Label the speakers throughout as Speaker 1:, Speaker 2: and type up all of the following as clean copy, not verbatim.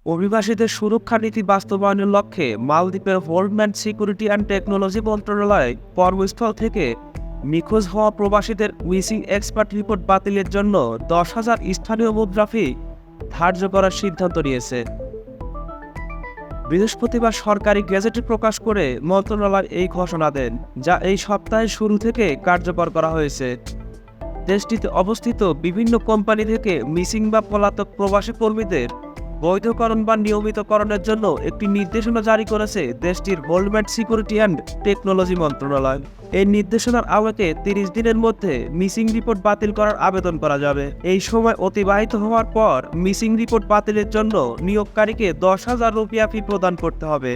Speaker 1: অভিবাসীদের সুরক্ষা নীতি বাস্তবায়নের লক্ষ্যে মালদ্বীপের হোমল্যান্ড সিকিউরিটি অ্যান্ড টেকনোলজি মন্ত্রণালয় কর্মস্থল থেকে নিখোঁজ হওয়া প্রবাসীদের মিসিং এক্সপার্ট রিপোর্ট বাতিলের জন্য 10,000 স্থানীয় মুদ্রা ফি ধার্য করার সিদ্ধান্ত নিয়েছে। বৃহস্পতিবার সরকারি গেজেটে প্রকাশ করে মন্ত্রণালয় এই ঘোষণা দেন, যা এই সপ্তাহের শুরু থেকে কার্যকর করা হয়েছে। দেশটিতে অবস্থিত বিভিন্ন কোম্পানি থেকে মিসিং বা পলাতক প্রবাসী কর্মীদের বৈধকরণ বা নিয়মিতকরণের জন্য একটি নির্দেশনা জারি করেছে দেশটির হোমল্যান্ড সিকিউরিটি অ্যান্ড টেকনোলজি মন্ত্রণালয়। এই নির্দেশনার আলোকে 30 দিনের মধ্যে মিসিং রিপোর্ট বাতিল করার আবেদন করা যাবে। এই সময় অতিবাহিত হওয়ার পর মিসিং রিপোর্ট বাতিলের জন্য নিয়োগকারীকে 10,000 রুপিয়া ফি প্রদান করতে হবে।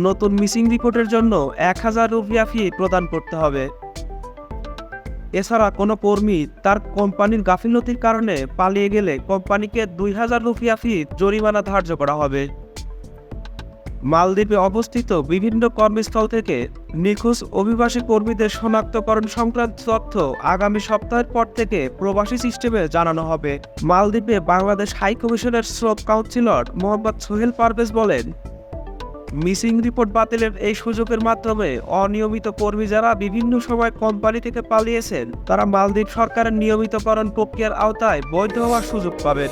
Speaker 1: নতুন মিসিং রিপোর্টের জন্য 1,000 রুপিয়া ফি প্রদান করতে হবে। এছাড়া কোনো কর্মী তার কোম্পানির গাফিলতির কারণে পালিয়ে গেলে কোম্পানিকে 2,000 রুপিয়া ফি জরিমানা ধার্য করা হবে। মালদ্বীপে অবস্থিত বিভিন্ন কর্মস্থল থেকে নিখোঁজ অভিবাসী কর্মীদের শনাক্তকরণ সংক্রান্ত তথ্য আগামী সপ্তাহের পর থেকে প্রবাসী সিস্টেমে জানানো হবে। মালদ্বীপে বাংলাদেশ হাই কমিশনের স্রোত কাউন্সিলর মোহাম্মদ সোহেল পারভেজ বলেন, মিসিং রিপোর্ট বাতিলের এই সুযোগের মাধ্যমে অনিয়মিত কর্মী যারা বিভিন্ন সময় কোম্পানি থেকে পালিয়েছেন তারা মালদ্বীপ সরকারের নিয়মিতকরণ প্রক্রিয়ার আওতায় বৈধ হওয়ার সুযোগ পাবেন।